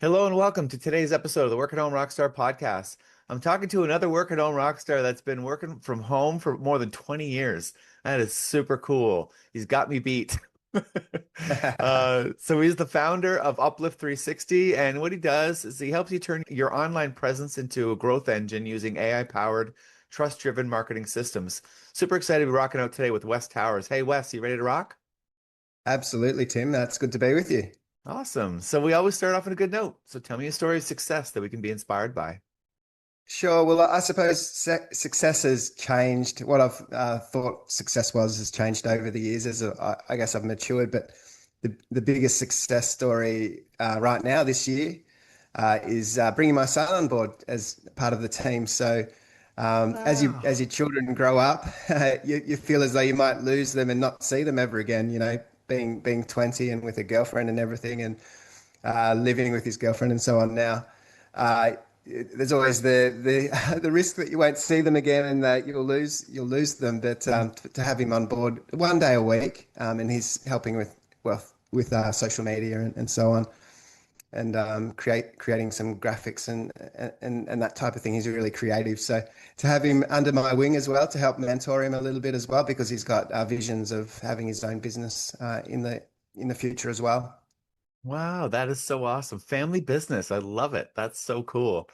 Hello and welcome to today's episode of the Work at Home Rockstar Podcast. I'm talking to another Work at Home Rockstar that's been working from home for more than 20 years. That is super cool. He's got me beat. So he's the founder of Uplift 360, and what he does is he helps you turn your online presence into a growth engine using AI-powered, trust-driven marketing systems. Super excited to be rocking out today with Wes Towers. Hey Wes, you ready to rock? Absolutely, Tim. That's good to be with you. Awesome. So we always start off on a good note. So tell me a story of success that we can be inspired by. Sure. Well, I suppose success has changed. What I've thought success was has changed over the years I guess I've matured. But the biggest success story right now this year is bringing my son on board as part of the team. So Wow. as your children grow up, you feel as though you might lose them and not see them ever again. You know, being 20 and with a girlfriend and everything, and living with his girlfriend and so on now. Uh, there's always the the risk that you won't see them again and that you'll lose them. But to have him on board 1 day a week, and he's helping with social media and so on, and creating some graphics and that type of thing. He's really creative. So to have him under my wing as well to help mentor him a little bit as well, because he's got visions of having his own business in the future as well. Wow, that is so awesome. Family business. I love it. That's so cool.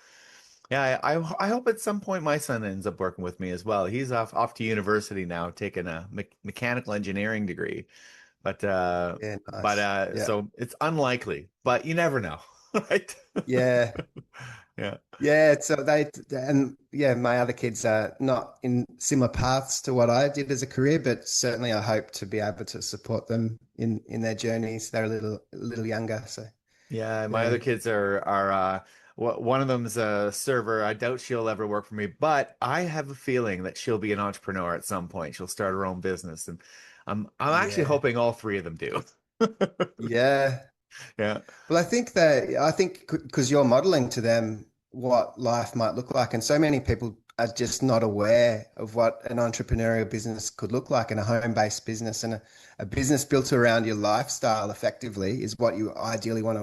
Yeah, I hope at some point my son ends up working with me as well. He's off to university now, taking a mechanical engineering degree. But Yeah, nice. Yeah. so it's unlikely, but you never know, right? Yeah. Yeah. Yeah. So my other kids are not in similar paths to what I did as a career, but certainly I hope to be able to support them in their journeys. They're a little younger. So Yeah, my yeah. other kids are one of them's a server. I doubt she'll ever work for me, but I have a feeling that she'll be an entrepreneur at some point. She'll start her own business, and I'm actually Yeah. hoping all three of them do. Yeah. Yeah. Well, I think because you're modeling to them what life might look like, and so many people are just not aware of what an entrepreneurial business could look like, and a home-based business, and a business built around your lifestyle effectively is what you ideally want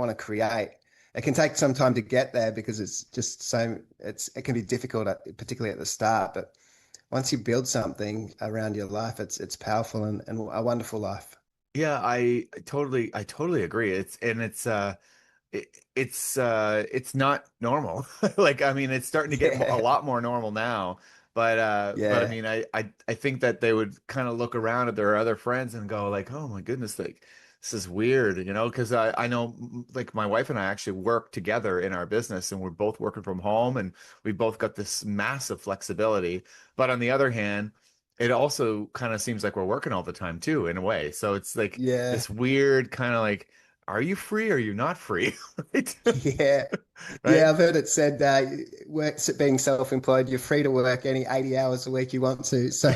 to create. It can take some time to get there because it can be difficult, particularly at the start. But once you build something around your life, it's powerful and a wonderful life. Yeah, I totally agree. It's not normal. Like I mean it's starting to get a Yeah, lot more normal now. But I yeah. mean I think that they would kind of look around at their other friends and go like, "Oh my goodness, like this is weird," because I know like my wife and I actually work together in our business and we're both working from home and we both got this massive flexibility. But on the other hand, it also kind of seems like we're working all the time too, in a way. So it's like Yeah. this weird kind of like, are you free? Or are you not free? Right? Yeah. Right? Yeah, I've heard it said being self-employed, you're free to work any 80 hours a week you want to. So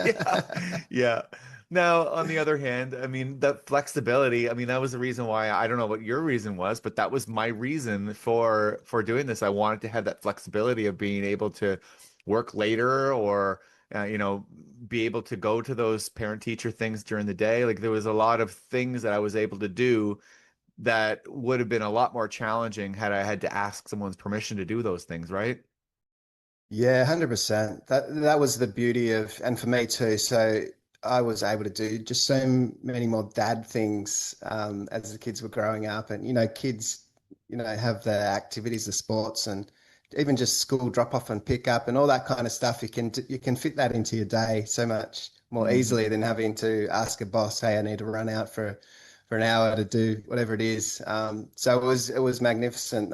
Yeah. Yeah. Now, on the other hand, I mean, that flexibility, I mean, that was the reason why I don't know what your reason was, but that was my reason for doing this. I wanted to have that flexibility of being able to work later or be able to go to those parent teacher things during the day. Like there was a lot of things that I was able to do that would have been a lot more challenging had I had to ask someone's permission to do those things, right? yeah, 100%. That was the beauty of, and for me too. So I was able to do just so many more dad things as the kids were growing up, and kids, have the activities, the sports, and even just school drop off and pick up and all that kind of stuff. You can fit that into your day so much more Mhm. easily than having to ask a boss, "Hey, I need to run out for an hour to do whatever it is." So it was magnificent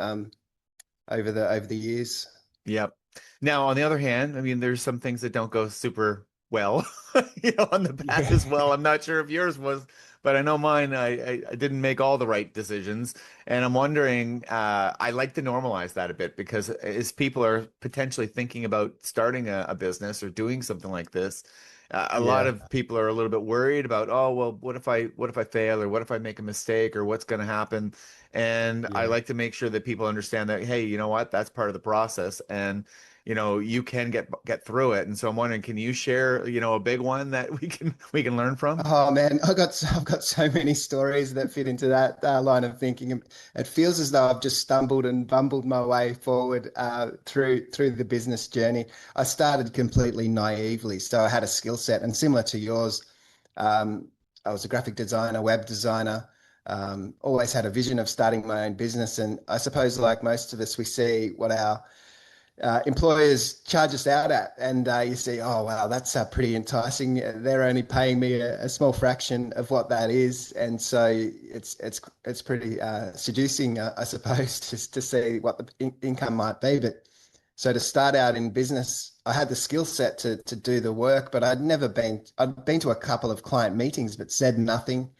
over the years. Yep. Now, on the other hand, I mean, there's some things that don't go super well, on the path Yeah. as well. I'm not sure if yours was, but I know mine, I didn't make all the right decisions. And I'm wondering, I like to normalize that a bit because as people are potentially thinking about starting a business or doing something like this, a lot Yeah. of people are a little bit worried about, oh, well, what if I fail or what if I make a mistake or what's going to happen? And I Yeah. like to make sure that people understand that, hey, you know what, that's part of the process. And you can get through it. And so I'm wondering, can you share, a big one that we can learn from? Oh man, I've got so many stories that fit into that line of thinking. It feels as though I've just stumbled and bumbled my way forward through the business journey. I started completely naively, so I had a skill set, and similar to yours, um, I was a graphic designer, web designer. Always had a vision of starting my own business, and I suppose, like most of us, we see what our employers charge us out at, and you see, oh wow, that's pretty enticing. They're only paying me a small fraction of what that is, and so it's pretty seducing, I suppose, just to see what the income might be. But so to start out in business, I had the skill set to do the work, but I'd been to a couple of client meetings, but said nothing.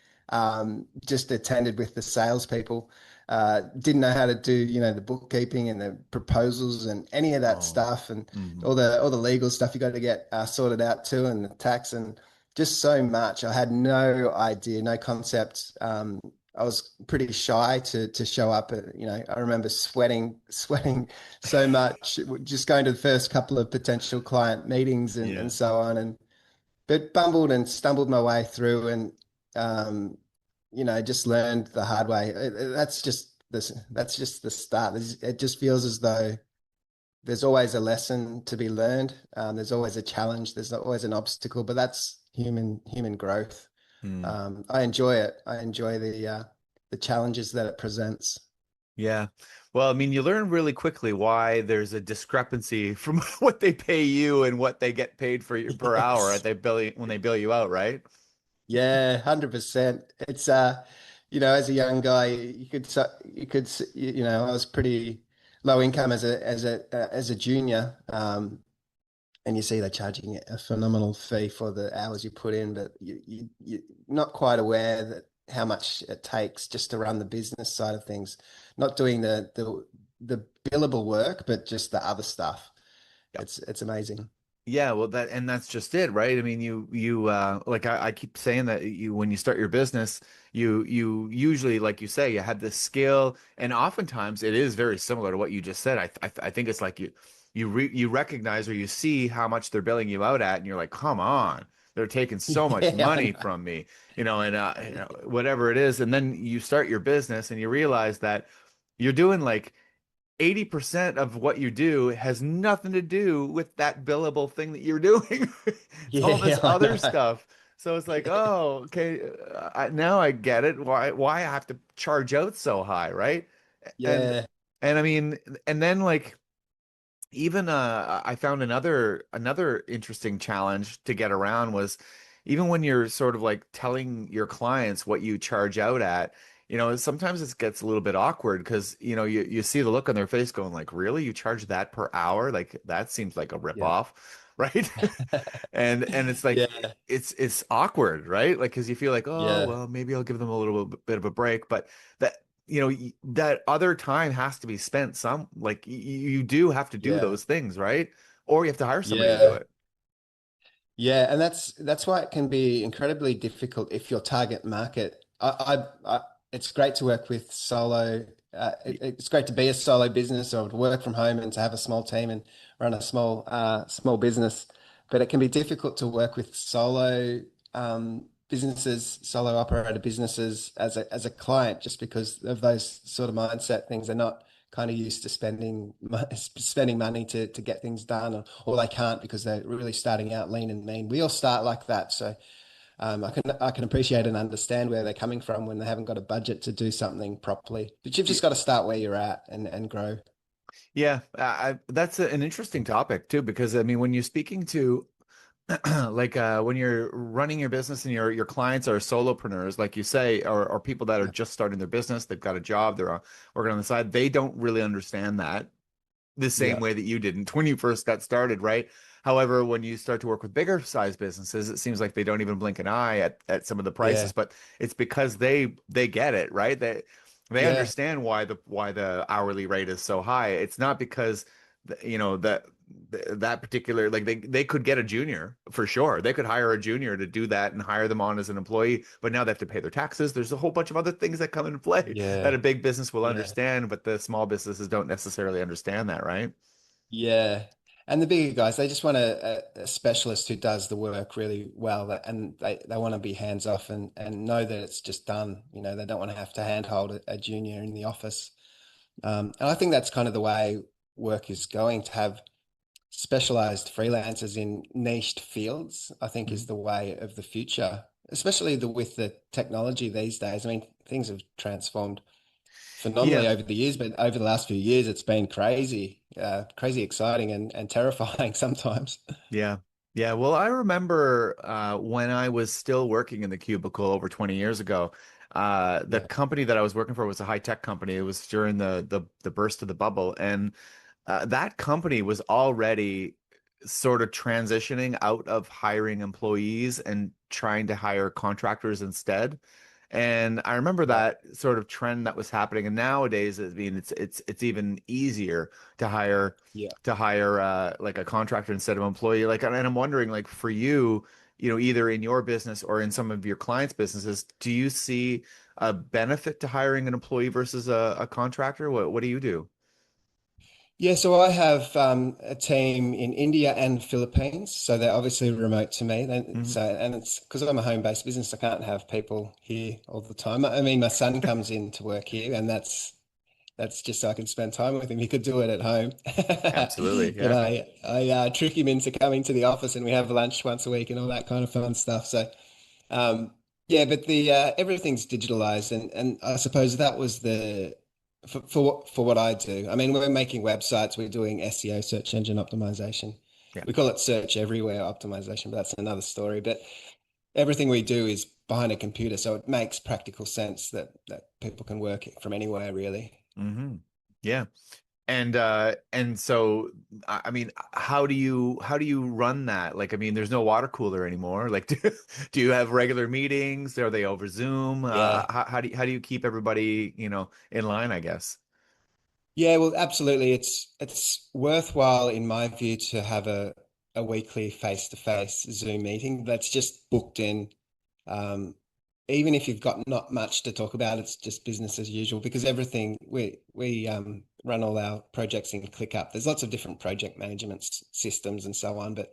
Just attended with the salespeople, didn't know how to do, the bookkeeping and the proposals and any of that Oh. stuff, and Mhm. all the legal stuff you got to get sorted out too, and the tax, and just so much. I had no idea, no concept. I was pretty shy to show up. I remember sweating so much, just going to the first couple of potential client meetings Yeah. and so on, and but bumbled and stumbled my way through, and um, just learned the hard way. That's just this. That's just the start. It just feels as though there's always a lesson to be learned. There's always a challenge. There's always an obstacle, but that's human growth. Hmm. I enjoy it. I enjoy the challenges that it presents. Yeah. Well, I mean, you learn really quickly why there's a discrepancy from what they pay you and what they get paid for you per hour at Yes. they bill when they bill you out, right? Yeah, 100%. It's as a young guy, I was pretty low income as a junior, and you see they're charging a phenomenal fee for the hours you put in, but you're not quite aware that how much it takes just to run the business side of things, not doing the billable work, but just the other stuff. It's amazing. Yeah, well that's just it, right? I mean, like I keep saying that when you start your business, you usually, like you say, you had this skill, and oftentimes it is very similar to what you just said. I think it's like you recognize or you see how much they're billing you out at, and you're like, come on, they're taking so much Yeah, I money know. from me, and whatever it is, and then you start your business and you realize that you're doing like 80% of what you do has nothing to do with that billable thing that you're doing. It's all this Yeah, I other know. stuff. So it's like, oh, okay, now I get it. Why I have to charge out so high, right? And Yeah, and I mean, and then like even I found another interesting challenge to get around was even when you're sort of like telling your clients what you charge out at, sometimes it gets a little bit awkward because you see the look on their face going like, really, you charge that per hour? Like that seems like a yeah, ripoff, right? And it's like yeah, it's awkward, right? Like because you feel like, oh yeah, well, maybe I'll give them a little bit of a break, but that that other time has to be spent like you do have to do yeah, those things, right? Or you have to hire somebody to do yeah, it. yeah, and that's why it can be incredibly difficult if your target market. It's great to work with solo. It's great to be a solo business or to work from home and to have a small team and run a small business, but it can be difficult to work with businesses, solo operator businesses as a client, just because of those sort of mindset things. They're not kind of used to spending money to get things done, or they can't because they're really starting out lean and mean. We all start like that, so I can appreciate and understand where they're coming from when they haven't got a budget to do something properly. But you've just got to start where you're at and grow. Yeah, that's an interesting topic too, because I mean, when you're speaking to like when you're running your business and your clients are solopreneurs, like you say, or people that are Yeah, just starting their business, they've got a job, they're working on the side, they don't really understand that the same yeah, way that you didn't when you first got started, right? However, when you start to work with bigger size businesses, it seems like they don't even blink an eye at some of the prices, yeah, but it's because they get it, right? They yeah, understand why the hourly rate is so high. It's not because that that particular, like they could get a junior for sure. They could hire a junior to do that and hire them on as an employee, but now they have to pay their taxes. There's a whole bunch of other things that come into play that a Yeah. big business will Yeah. understand, but the small businesses don't necessarily understand that, right? Yeah. And the bigger guys, they just want a specialist who does the work really well and they want to be hands off and know that it's just done. You know, they don't want to have to handhold a junior in the office. And I think that's kind of the way work is going to have specialized freelancers in niched fields, I think is Mhm. the way of the future, especially with the technology these days. I mean, things have transformed Yeah. phenomenally over the years, but over the last few years, it's been crazy, crazy exciting and terrifying sometimes. Yeah. Yeah. Well, I remember when I was still working in the cubicle over 20 years ago, the Yeah, company that I was working for was a high tech company. It was during the burst of the bubble. And that company was already sort of transitioning out of hiring employees and trying to hire contractors instead. And I remember right. that sort of trend that was happening. And nowadays, I mean, it's even easier to hire Yeah. like a contractor instead of employee. Like, and I'm wondering, like for you, either in your business or in some of your clients' businesses, do you see a benefit to hiring an employee versus a contractor? What do you do? Yeah, so I have a team in India and Philippines, so they're obviously remote to me. Hmm. So, and it's because I'm a home-based business, I can't have people here all the time. I mean, my son comes in to work here, and that's just so I can spend time with him. He could do it at home, Absolutely. but Yeah. I trick him into coming to the office, and we have lunch once a week and all that kind of fun stuff. So, um, yeah, but the everything's digitalized, and I suppose that was the for what I do. I mean, we're making websites, we're doing SEO, search engine optimization. Yeah. We call it search everywhere optimization, but that's another story. But everything we do is behind a computer, so it makes practical sense that people can work from anywhere, really. Hmm. Yeah. And so I mean, how do you run that? Like, I mean, there's no water cooler anymore. Like, do you have regular meetings? Are they over Zoom? Yeah. How do you keep everybody, in line, I guess? Yeah, well, absolutely. It's worthwhile, in my view, to have a weekly face-to-face Zoom meeting that's just booked in. Um, Even if you've got not much to talk about, it's just business as usual because everything we run all our projects in ClickUp. There's lots of different project management systems and so on, but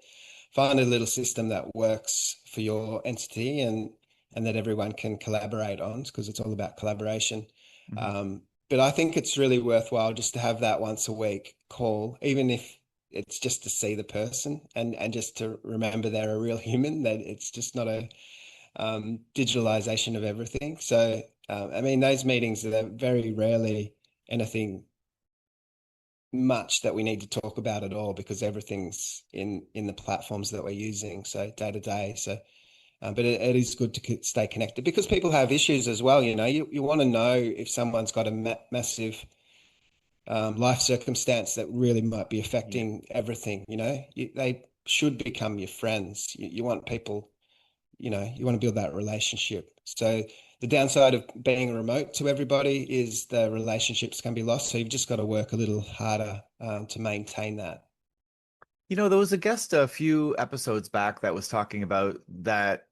find a little system that works for your entity and that everyone can collaborate on because it's all about collaboration. Hmm. Um, but I think it's really worthwhile just to have that once a week call, even if it's just to see the person and just to remember they're a real human, that it's just not a digitalization of everything. So, I mean, those meetings are very rarely anything much that we need to talk about at all because everything's in the platforms that we're using. So day to day. So, but it is good to stay connected because people have issues as well. You know, you want to know if someone's got a massive life circumstance that really might be Yeah. affecting everything. They should become your friends. You want people, you want to build that relationship. So the downside of being remote to everybody is the relationships can be lost. So you've just got to work a little harder to maintain that. There was a guest a few episodes back that was talking about that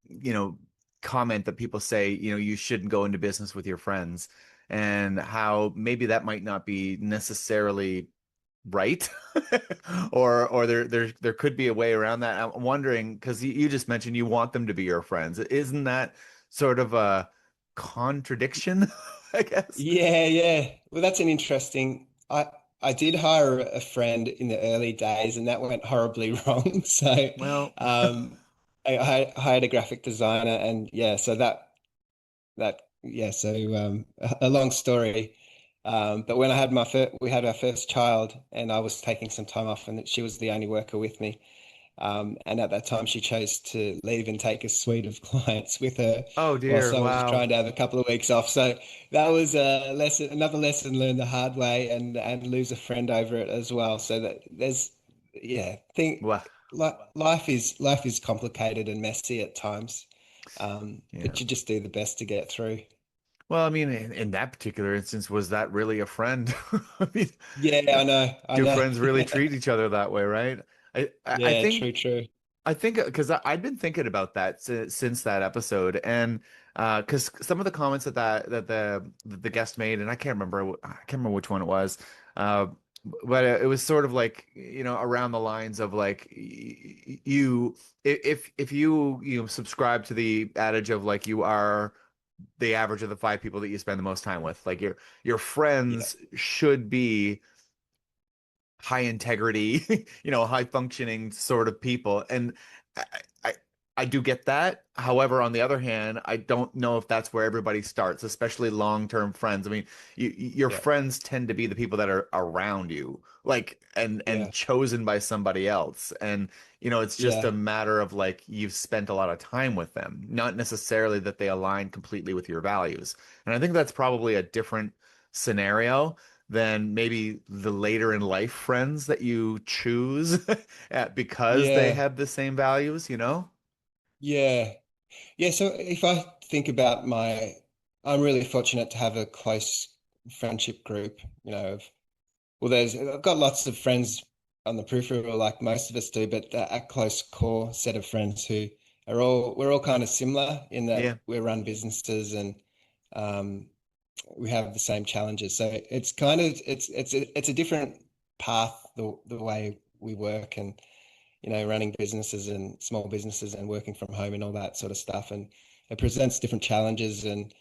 you know comment that people say, you shouldn't go into business with your friends, and how maybe that might not be necessarily right. Or there could be a way around that. I'm wondering because you just mentioned you want them to be your friends. Isn't that sort of a contradiction, I guess? Yeah, yeah. Well, that's an interesting. I did hire a friend in the early days, and that went horribly wrong. So, Well, um, I hired a graphic designer, and yeah, so yeah. So, a long story. But when I had we had our first child, and I was taking some time off, and she was the only worker with me. And at that time, she chose to leave and take a suite of clients with her, oh whilst dear, I was wow. trying to have a couple of weeks off. So that was a lesson, another lesson learned the hard way, and lose a friend over it as well. So that yeah, Well, life is complicated and messy at times, yeah. but you just do the best to get through. Well, I mean, in that particular instance, was that really a friend? I mean, Yeah, I do know. friends really treat each other that way, right? I Yeah, think true, true. I think because I've been thinking about that since that episode, and because some of the comments that the guest made, and I can't remember which one it was, uh, but it was sort of like around the lines of like you if you subscribe to the adage of like you are the average of the five people that you spend the most time with, like your Yeah, friends should be high integrity, high functioning sort of people. And I, I I do get that. However, on the other hand, I don't know if that's where everybody starts, especially long-term friends. I mean, your yeah, friends tend to be the people that are around you, like and yeah, chosen by somebody else. And it's just a yeah, matter of like you've spent a lot of time with them, not necessarily that they align completely with your values. And I think that's probably a different scenario than maybe the later in life friends that you choose because they yeah, have the same values, you know? yeah. Yeah, so if I think about I'm really fortunate to have a close friendship group, I've got lots of friends on the peripheral, like most of us do, but a close core set of friends who we're all kind of similar in that Yeah. we run businesses and um, we have the same challenges. So it's kind of it's a different path the way we work and running businesses and small businesses and working from home and all that sort of stuff. And it presents different challenges and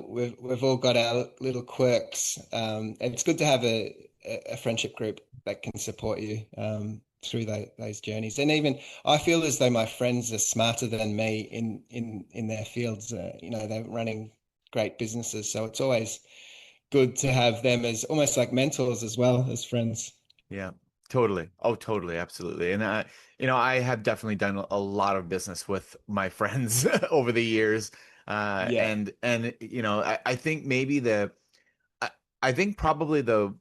we've all got our little quirks. It's good to have a friendship group that can support you through those journeys. And even I feel as though my friends are smarter than me in their fields. They're running great businesses, so it's always good to have them as almost like mentors as well as friends. Yeah, totally. Oh, totally, absolutely. And I have definitely done a lot of business with my friends over the years. Yeah, I think maybe I, I think probably the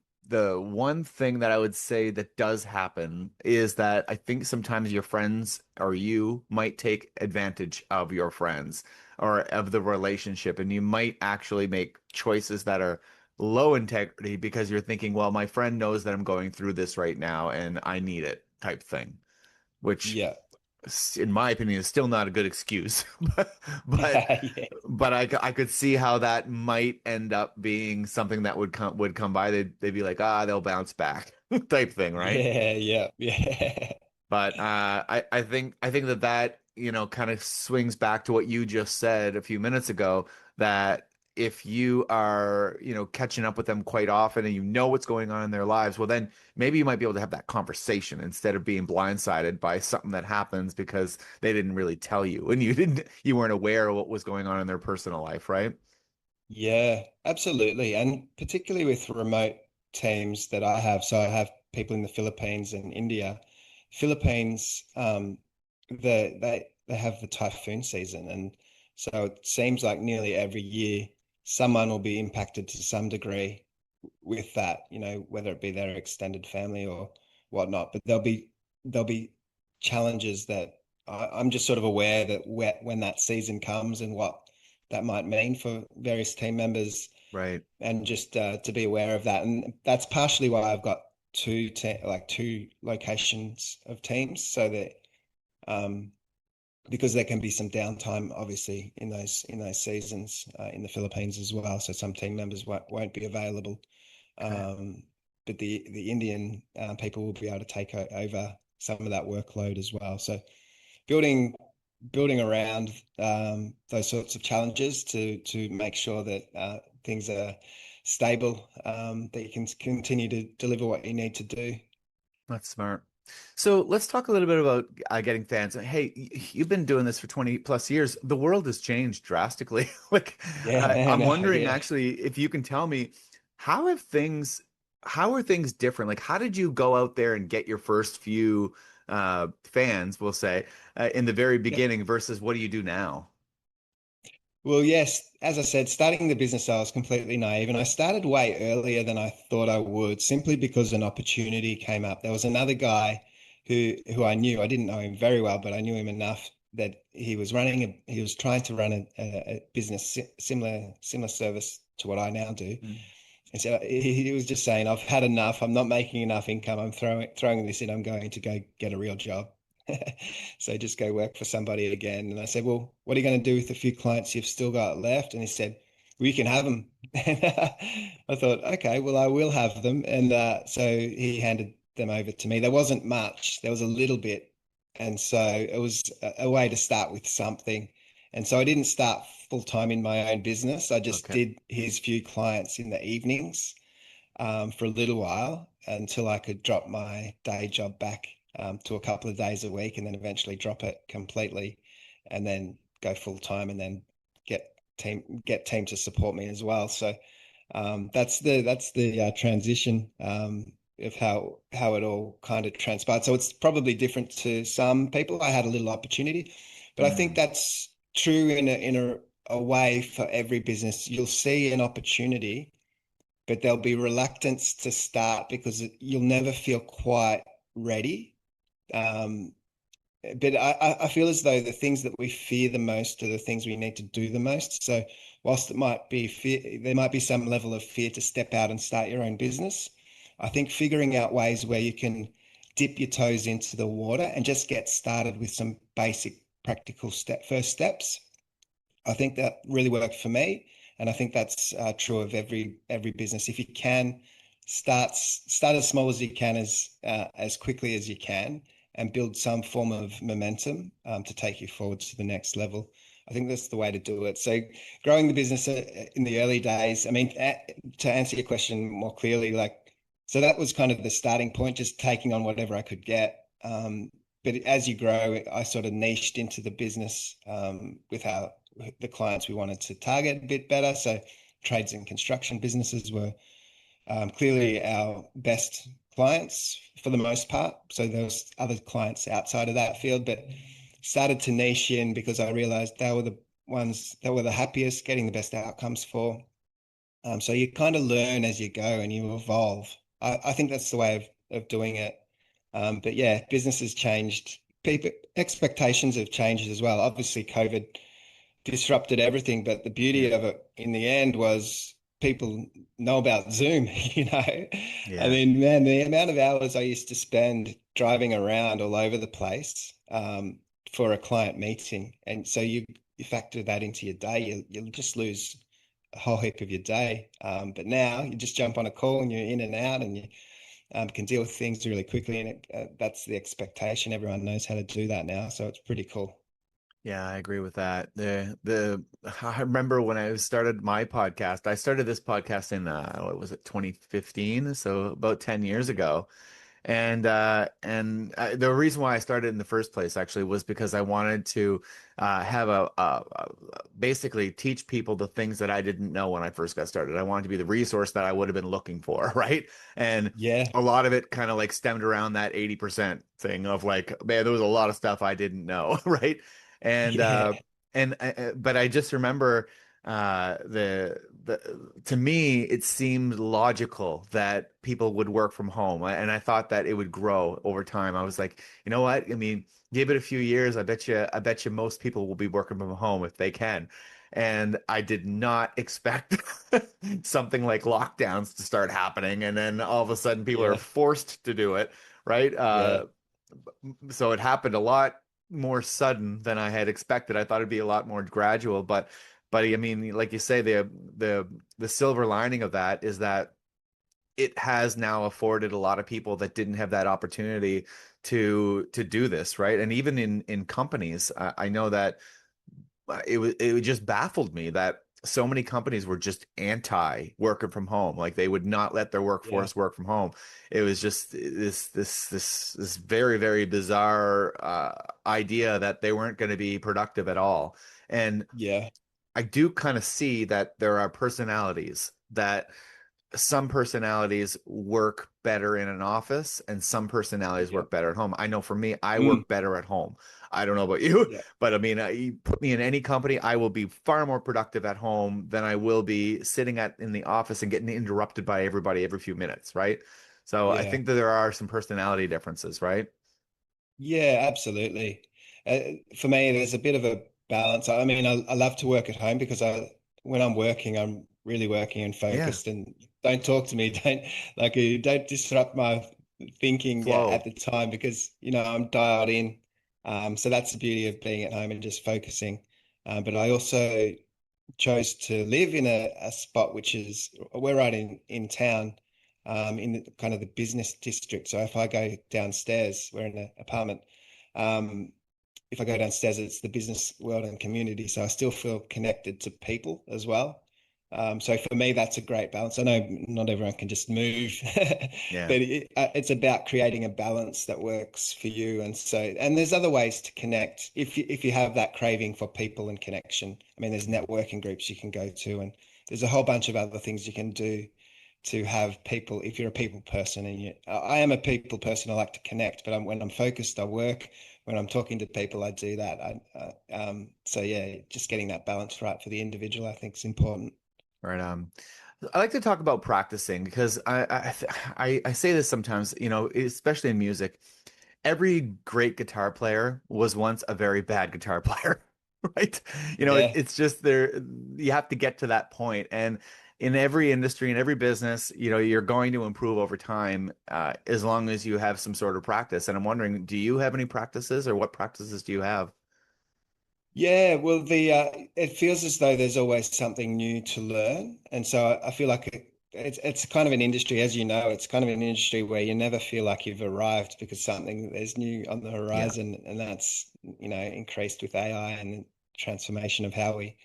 one thing that I would say that does happen is that I think sometimes your friends or you might take advantage of your friends or of the relationship, and you might actually make choices that are low integrity because you're thinking, well, my friend knows that I'm going through this right now and I need it type thing, which yeah, in my opinion is still not a good excuse. but yeah. but I could see how that might end up being something that would come by. They'd be like, they'll bounce back type thing, right? Yeah, yeah, yeah. But I think that kind of swings back to what you just said a few minutes ago, that if you are catching up with them quite often and you know what's going on in their lives, well then maybe you might be able to have that conversation instead of being blindsided by something that happens because they didn't really tell you and you weren't aware of what was going on in their personal life, right? Yeah, absolutely. And particularly with remote teams that I have. So I have people in the Philippines and India. Philippines, they have the typhoon season, and so it seems like nearly every year someone will be impacted to some degree with that, whether it be their extended family or whatnot. But there'll be challenges that I'm just sort of aware that when that season comes and what that might mean for various team members, Right. and just to be aware of that. And that's partially why I've got two locations of teams, so that um, because there can be some downtime, obviously, in those seasons in the Philippines as well. So some team members won't be available, Okay. um, but the Indian people will be able to take over some of that workload as well. So building building around those sorts of challenges to make sure that things are stable, that you can continue to deliver what you need to do. That's smart. So let's talk a little bit about getting fans. Hey, you've been doing this for 20 plus years. The world has changed drastically. Like, Yeah, I'm no, wondering yeah. actually if you can tell me how have things, how are things different? Like, how did you go out there and get your first few fans, we'll say, in the very Yep. beginning versus what do you do now? Well, yes, as I said, starting the business, I was completely naive, and I started way earlier than I thought I would, simply because an opportunity came up. There was another guy who I knew. I didn't know him very well, but I knew him enough that he was trying to run a business similar service to what I now do. Mm. And so he was just saying, I've had enough. I'm not making enough income. I'm throwing this in. I'm going to go get a real job. So just go work for somebody again. And I said, well, what are you going to do with the few clients you've still got left? And he said, well, you can have them. And I thought, okay, well, I will have them. And so he handed them over to me. There wasn't much. There was a little bit. And so it was a way to start with something. And so I didn't start full time in my own business. I just Okay. did his few clients in the evenings for a little while until I could drop my day job back to a couple of days a week, and then eventually drop it completely, and then go full time, and then get team to support me as well. So that's the transition of how it all kind of transpired. So it's probably different to some people. I had a little opportunity, but I think Mm. that's true in a way for every business. You'll see an opportunity, but there'll be reluctance to start because you'll never feel quite ready. Um, but I feel as though the things that we fear the most are the things we need to do the most. So whilst it might be fear, there might be some level of fear to step out and start your own business. I think figuring out ways where you can dip your toes into the water and just get started with some basic practical first steps. I think that really worked for me, and I think that's true of every business. If you can start as small as you can, as quickly as you can, and build some form of momentum to take you forward to the next level. I think that's the way to do it. So, growing the business in the early days. I mean, to answer your question more clearly, so that was kind of the starting point, just taking on whatever I could get. But as you grow, I sort of niched into the business with the clients we wanted to target a bit better. So trades and construction businesses were clearly our best clients for the most part. So there was other clients outside of that field, but started to niche in because I realized they were the ones that were the happiest, getting the best outcomes for. So you kind of learn as you go and you evolve. I think that's the way of doing it. But yeah, business has changed. People expectations have changed as well. Obviously, COVID disrupted everything, but the Yeah. beauty of it in the end was people know about Zoom, I Yeah. mean, man, the amount of hours I used to spend driving around all over the place for a client meeting. And so you factor that into your day, you'll just lose a whole heap of your day. But now you just jump on a call and you're in and out, and you can deal with things really quickly. And that's the expectation. Everyone knows how to do that now. So it's pretty cool. Yeah, I agree with that. I remember when I started my podcast, I started this podcast in what was it, 2015, so about 10 years ago. And the reason why I started in the first place actually was because I wanted to have basically teach people the things that I didn't know when I first got started. I wanted to be the resource that I would have been looking for, right? And Yeah. a lot of it kind of like stemmed around that 80% thing of like, man, there was a lot of stuff I didn't know, right? And Yeah. but I just remember to me it seemed logical that people would work from home, and I thought that it would grow over time. I was like, you know what? I mean, give it a few years, I bet you most people will be working from home if they can. And I did not expect something like lockdowns to start happening, and then all of a sudden people are Yeah. forced to do it, right? Yeah. So it happened a lot more sudden than I had expected. I thought it'd be a lot more gradual, but I mean, like you say, the silver lining of that is that it has now afforded a lot of people that didn't have that opportunity to do this, right? And even in companies, I know that it just baffled me that so many companies were just anti working from home. Like they would not let their Yeah. workforce work from home. It was just this very, very bizarre idea that they weren't going to be productive at all. And Yeah. I do kind of see that there are personalities that some personalities work better in an office and some personalities Yeah. work better at home. I know for me, I Mm. work better at home. I don't know about you, Yeah. but I mean, you put me in any company, I will be far more productive at home than I will be sitting in the office and getting interrupted by everybody every few minutes, right? So I Yeah. think that there are some personality differences, right? Yeah, absolutely. For me, there's a bit of a balance. I mean, I love to work at home because when I'm working, I'm really working and Yeah, focused. And don't talk to me, don't disrupt my thinking at flow. the time because I'm dialed in. So that's the beauty of being at home and just focusing. But I also chose to live in a spot which is we're right in town, in the, kind of the business district. So if I go downstairs, we're in an apartment. Um, if I go downstairs, it's the business world and community. So I still feel connected to people as well. So for me, that's a great balance. I know not everyone can just move, Yeah. but it's about creating a balance that works for you. And there's other ways to connect if you have that craving for people and connection. I mean, there's networking groups you can go to, and there's a whole bunch of other things you can do to have people. If you're a people person, I am a people person. I like to connect, but when I'm focused, I work. When I'm talking to people, I do that. So yeah, just getting that balance right for the individual, I think, is important. Right. I like to talk about practicing because I say this sometimes, especially in music. Every great guitar player was once a very bad guitar player, right? Yeah. It's just there, you have to get to that point. And in every industry, in every business, you're going to improve over time, as long as you have some sort of practice. And I'm wondering, do you have any practices or what practices do you have? Yeah, well, the it feels as though there's always something new to learn, and so I feel like it's kind of an industry, as you know, it's kind of an industry where you never feel like you've arrived because something there's new on the Yeah. horizon, and that's increased with AI and the transformation of how we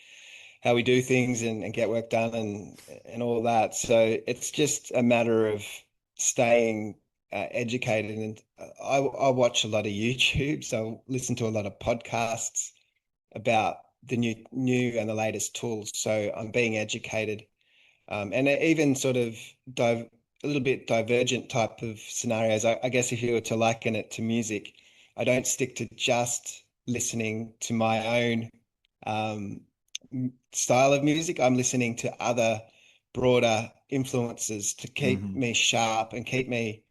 do things and get work done and all that. So it's just a matter of staying educated, and I watch a lot of YouTube, so I listen to a lot of podcasts about the new and the latest tools. So I'm being educated, and even sort of a little bit divergent type of scenarios. I guess if you were to liken it to music, I don't stick to just listening to my own um, style of music. I'm listening to other broader influences to keep Hmm. me sharp and keep me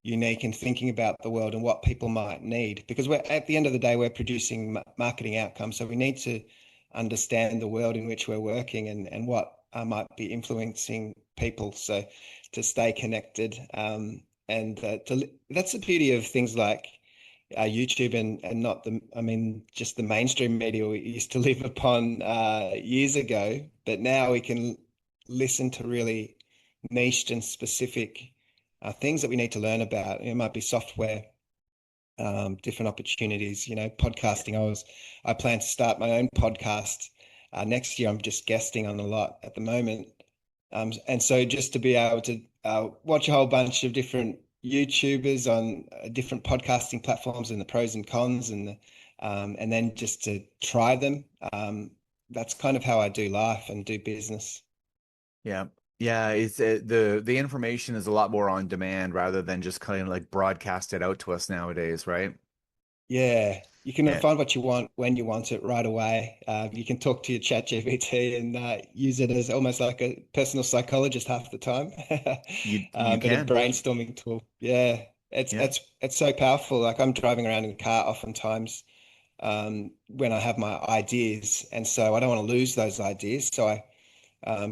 unique and thinking about the world and what people might need. Because we're at the end of the day, we're producing marketing outcomes, so we need to understand the world in which we're working and what might be influencing people. So to stay connected, and that's the beauty of things like YouTube and not I mean, just the mainstream media we used to live upon years ago, but now we can listen to really niched and specific things that we need to learn about. It might be software, different opportunities. Podcasting. I plan to start my own podcast next year. I'm just guesting on a lot at the moment, and so just to be able to watch a whole bunch of different YouTubers on different podcasting platforms and the pros and cons, and then just to try them. That's kind of how I do life and do business. Yeah. Yeah, it's the information is a lot more on demand rather than just kind of like broadcasted out to us nowadays, right? Yeah, you can Yeah. find what you want when you want it right away. You can talk to your chat GPT and use it as almost like a personal psychologist half the time, You but a can. brainstorming tool. Yeah, it's Yeah. it's it's so powerful. Like I'm driving around in the car oftentimes when I have my ideas, and so I don't want to lose those ideas. So I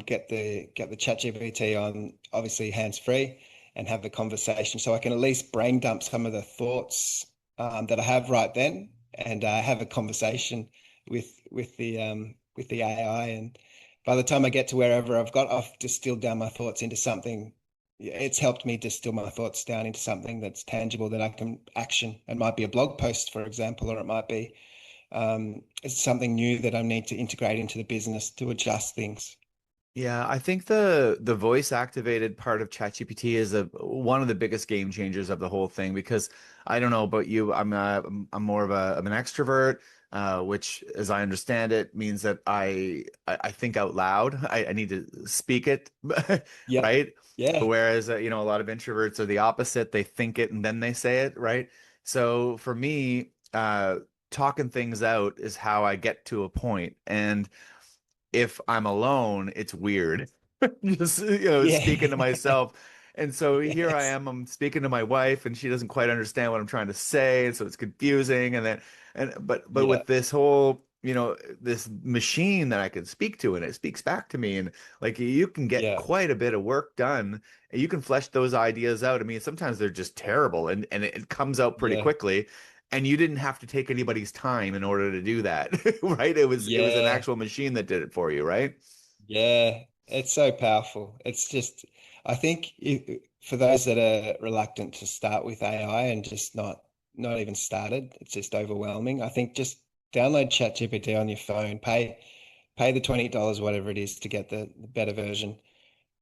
get the chat GPT on obviously hands free and have the conversation so I can at least brain dump some of the thoughts that I have right then and have a conversation with the AI. And by the time I get to wherever I've distilled down my thoughts into something. It's helped me distill my thoughts down into something that's tangible that I can action. It might be a blog post, for example, or it might be it's something new that I need to integrate into the business to adjust things. Yeah, I think the voice activated part of ChatGPT is one of the biggest game changers of the whole thing because I don't know about you, I'm more of I'm an extrovert, which, as I understand it, means that I think out loud. I need to speak it, Yep. right? Yeah. Whereas a lot of introverts are the opposite. They think it and then they say it, right? So for me, talking things out is how I get to a point, and if I'm alone, it's weird. Just, speaking to Yeah. myself. And so here I Yes. am, I'm speaking to my wife, and she doesn't quite understand what I'm trying to say. And so it's confusing. And then And but Yeah, with this whole, this machine that I can speak to and it speaks back to me, and like you can get yeah, quite a bit of work done and you can flesh those ideas out. I mean, sometimes they're just terrible and it comes out pretty yeah, quickly. And you didn't have to take anybody's time in order to do that, right? It was an yeah, actual machine that did it for you, right? yeah. It's so powerful. It's just, I think for those that are reluctant to start with AI and just not even started, it's just overwhelming. I think just download ChatGPT on your phone, pay the $20, whatever it is, to get the better version.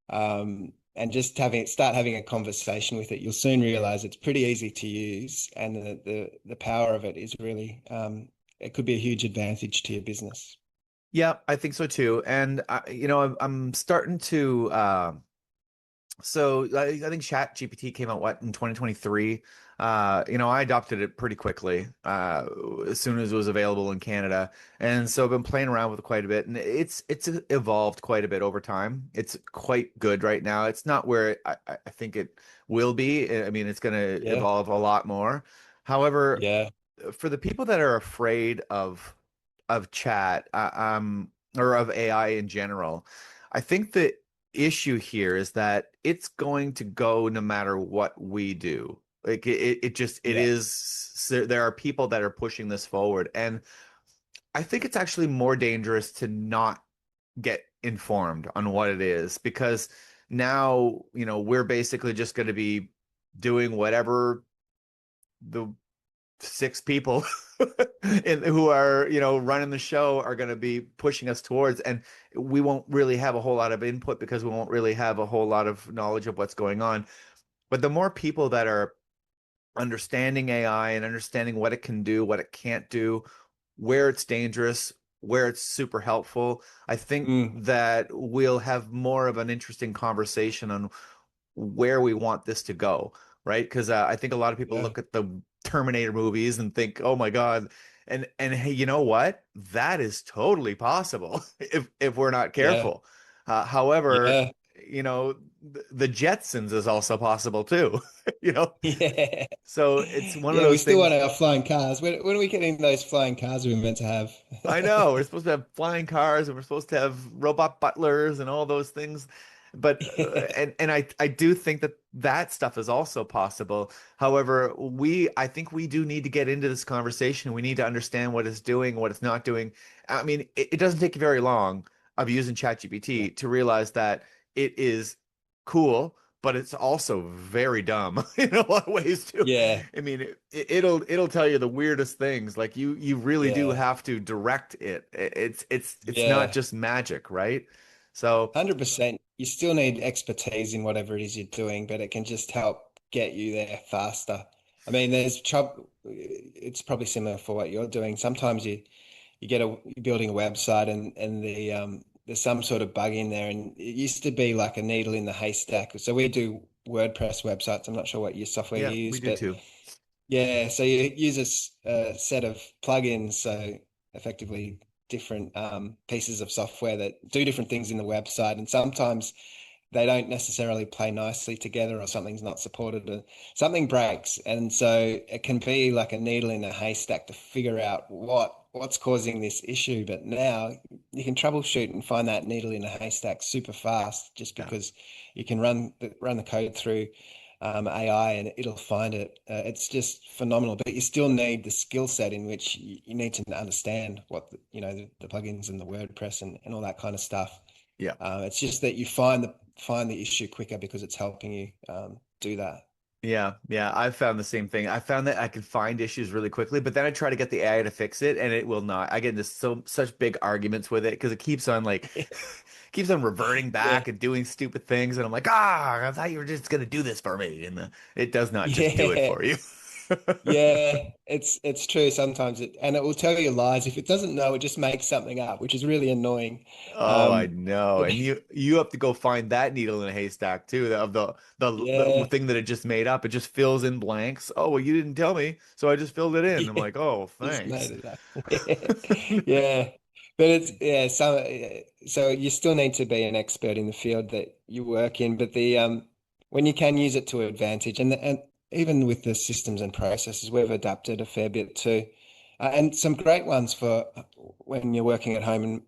And just start having a conversation with it. You'll soon realize it's pretty easy to use, and the power of it is really it could be a huge advantage to your business. Yeah, I think so too. And I'm starting to so I think Chat GPT came out what in 2023. I adopted it pretty quickly as soon as it was available in Canada, and so I've been playing around with it quite a bit, and it's evolved quite a bit over time. It's quite good right now. It's not where I think it will be. I mean, it's going to Yeah, evolve a lot more. However, yeah, for the people that are afraid of chat, or of AI in general, I think the issue here is that it's going to go no matter what we do. Like it just it yeah, is. There are people that are pushing this forward, and I think it's actually more dangerous to not get informed on what it is, because now we're basically just going to be doing whatever the six people who are running the show are going to be pushing us towards, and we won't really have a whole lot of input because we won't really have a whole lot of knowledge of what's going on. But the more people that are understanding AI and understanding what it can do, what it can't do, where it's dangerous, where it's super helpful, I think mm, that we'll have more of an interesting conversation on where we want this to go, right? Because I think a lot of people yeah, look at the Terminator movies and think, "Oh my God," and hey, you know what? That is totally possible if we're not yeah, careful. However, yeah, the Jetsons is also possible too. You know, yeah, so it's one of yeah. We those still want things. our flying cars. When are we getting those flying cars we were meant to have? I know we're supposed to have flying cars and we're supposed to have robot butlers and all those things, but Yeah, I do think that that stuff is also possible. However, I think we do need to get into this conversation. We need to understand what it's doing, what it's not doing. I mean, it doesn't take you very long of using yeah, ChatGPT to realize that it is cool, but it's also very dumb in a lot of ways too. yeah, I mean, it'll tell you the weirdest things. Like you really do yeah, have to direct it. It's not yeah. just magic, right? So 100%. You still need expertise in whatever it is you're doing, but it can just help get you there faster. I mean, there's trouble. It's probably similar for what you're doing. Sometimes you're building a website and there's some sort of bug in there, and it used to be like a needle in the haystack. So we do WordPress websites. I'm not sure what your software yeah, you we use, do but too. yeah, so you use a set of plugins, so effectively different pieces of software that do different things in the website, and sometimes they don't necessarily play nicely together, or something's not supported, or something breaks, and so it can be like a needle in a haystack to figure out what's causing this issue. But now you can troubleshoot and find that needle in a haystack super fast, just Yeah. because you can run the code through AI and it'll find it. It's just phenomenal, but you still need the skill set in which you need to understand what the plugins and the WordPress and all that kind of stuff. Yeah. It's just that you find the issue quicker because it's helping you do that. Yeah, yeah, I've found the same thing. I found that I can find issues really quickly, but then I try to get the AI to fix it, and it will not. I get into such big arguments with it because it keeps on like keeps on reverting Yeah, back and doing stupid things, and I'm like, ah, I thought you were just gonna do this for me, and it does not just do it yeah, for you. yeah. It's true. Sometimes it will tell you lies. If it doesn't know, it just makes something up, which is really annoying. Oh, I Um, know. but And you have to go find that needle in a haystack too, of the yeah, thing that it just made up. It just fills in blanks. Oh, well, you didn't tell me, so I just filled it in. I'm yeah. like, oh, Just thanks. made it up. Yeah. But it's yeah, so you still need to be an expert in the field that you work in, but the when you can use it to advantage, and even with the systems and processes, we've adapted a fair bit too. And some great ones for when you're working at home, and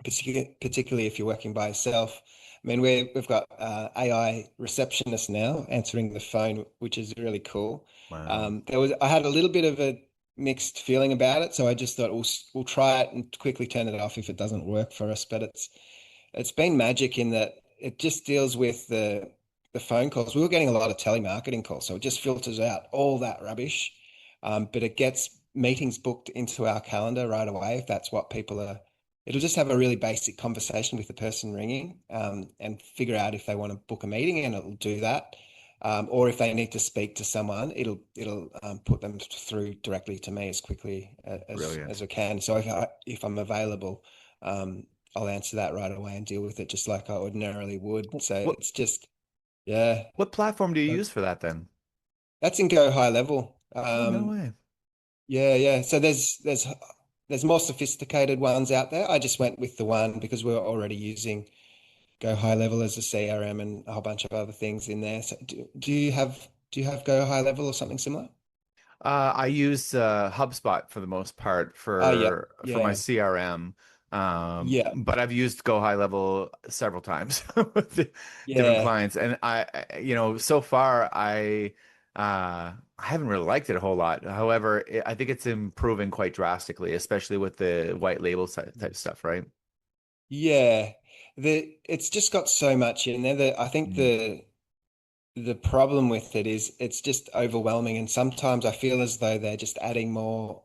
particularly if you're working by yourself. I mean, we've got AI receptionists now answering the phone, which is really cool. Wow. I had a little bit of a mixed feeling about it, so I just thought we'll try it and quickly turn it off if it doesn't work for us. But it's been magic in that it just deals with the phone calls. We were getting a lot of telemarketing calls, so it just filters out all that rubbish. But it gets meetings booked into our calendar right away if that's what people are. It'll just have a really basic conversation with the person ringing, and figure out if they want to book a meeting, and it'll do that. Or if they need to speak to someone, it'll put them through directly to me as quickly as Brilliant. I can. So if I'm available, I'll answer that right away and deal with it just like I ordinarily would. So What it's just, yeah, what platform do you uh, use for that then? that's in Go High Level. Oh, no way. Yeah, yeah. So there's more sophisticated ones out there. I just went with the one because we were already using Go High Level as a CRM and a whole bunch of other things in there. So do you have Go High Level or something similar? I use HubSpot for the most part Oh, yeah, for my yeah, CRM. yeah, But I've used Go High Level several times with different yeah. clients, and so far I haven't really liked it a whole lot. However, I think it's improving quite drastically, especially with the white label type stuff, right? Yeah, it's just got so much in there that I think Mm. the problem with it is it's just overwhelming, and sometimes I feel as though they're just adding more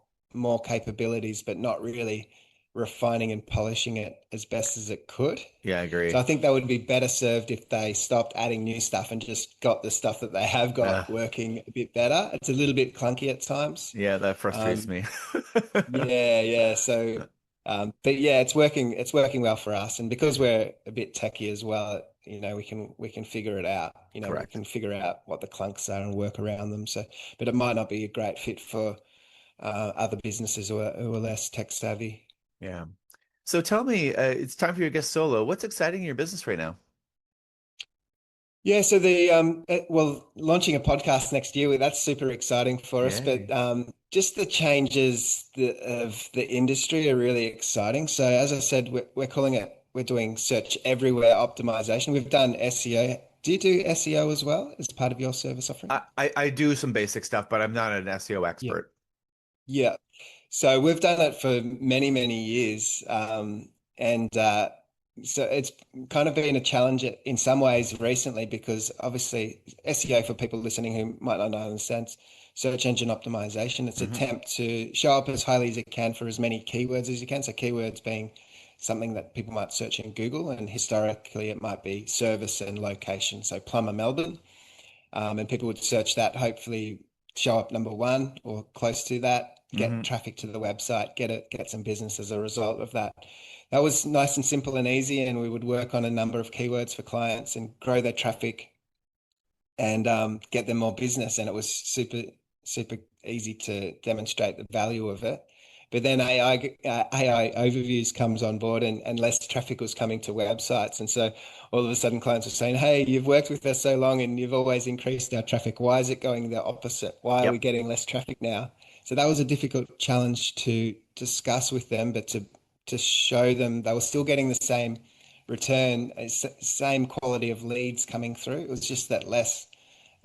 capabilities, but not really refining and polishing it as best as it could. Yeah, I So agree. I think they would be better served if they stopped adding new stuff and just got the stuff that they have Uh, got working a bit better. It's a little bit clunky at times. yeah, that frustrates Um, me. yeah, yeah. So, but yeah, it's working well for us, and because we're a bit techy as well, we can figure it out. We Correct. can figure out what the clunks are and work around them. So, but it might not be a great fit for other businesses who are less tech savvy. Yeah. So tell me, it's time for your guest solo. What's exciting in your business right now? Yeah, so well, launching a podcast next year, that's super exciting for us. But Yay. just the changes of the industry are really exciting. So as I said, we're doing search everywhere optimization. We've done SEO. Do you do SEO as well as part of your service offering? I do some basic stuff, but I'm not an SEO Yeah. expert. Yeah. So we've done it for many, many years. And so it's kind of been a challenge in some ways recently because obviously SEO, for people listening who might not understand, search engine optimization, it's an Hmm. attempt to show up as highly as it can for as many keywords as you can. So keywords being something that people might search in Google, and historically it might be service and location. So plumber Melbourne, and people would search that, hopefully show up number one or close to that, get Hmm. traffic to the website, get some business as a result of that. That was nice and simple and easy, and we would work on a number of keywords for clients and grow their traffic and get them more business. And it was super, super easy to demonstrate the value of it. But then AI overviews comes on board, and less traffic was coming to websites. And so all of a sudden clients were saying, hey, you've worked with us so long and you've always increased our traffic. Why is it going the opposite? Why are we Yep. getting less traffic now? So that was a difficult challenge to discuss with them, but to show them they were still getting the same return, same quality of leads coming through. It was just that less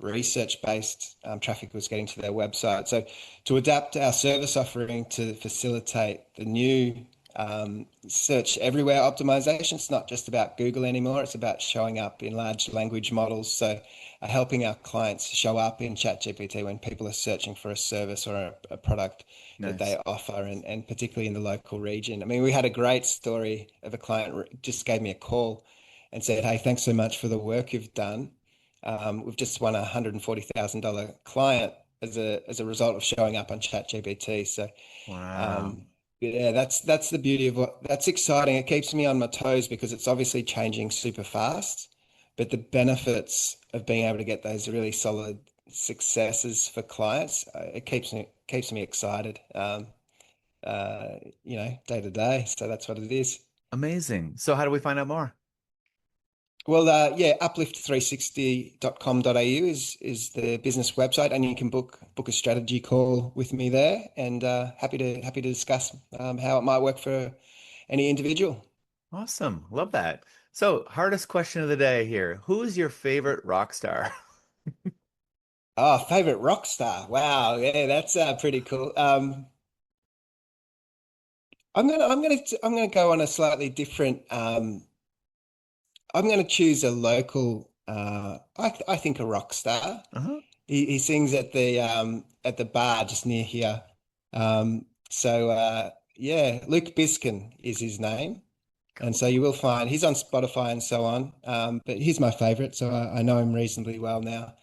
research based traffic was getting to their website. So, to adapt our service offering to facilitate the new search everywhere optimization, it's not just about Google anymore, it's about showing up in large language models. So, helping our clients show up in ChatGPT when people are searching for a service or a product that they Nice. offer, and particularly in the local region. I mean, we had a great story of a client just gave me a call and said, hey, thanks so much for the work you've done. We've just won a $140,000 client as a result of showing up on ChatGPT. So, Wow. um, yeah, that's the beauty of that's exciting. It keeps me on my toes because it's obviously changing super fast, but the benefits of being able to get those really solid successes for clients, it keeps me excited. Uh, Day to day. So that's what it is. Amazing. So how do we find out more? Well, yeah, uplift360.com.au is the business website, and you can book a strategy call with me there, and happy to discuss how it might work for any individual. Awesome. Love that. So, hardest question of the day here. Who is your favorite rock star? Oh, favorite rock star. Wow, yeah, that's pretty cool. I'm gonna go on a slightly different. I'm gonna choose a local. I think a rock star. Uh-huh. He sings at the bar just near here. Yeah, Luke Biskin is his name. And so Cool. you will find he's on Spotify and so on. But he's my favorite, so I know him reasonably well now.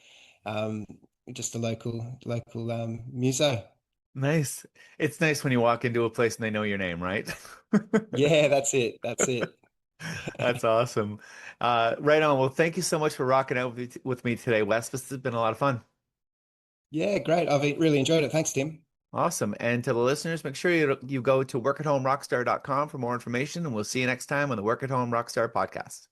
Um, just a local muso. Nice. It's nice when you walk into a place and they know your name, right? Yeah, that's it. That's it. That's awesome. Right on. Well, thank you so much for rocking out with me today, Wes. This has been a lot of fun. Yeah, great. I've really enjoyed it. Thanks, Tim. Awesome. And to the listeners, make sure you go to workathomerockstar.com for more information, and we'll see you next time on the Work at Home Rockstar podcast.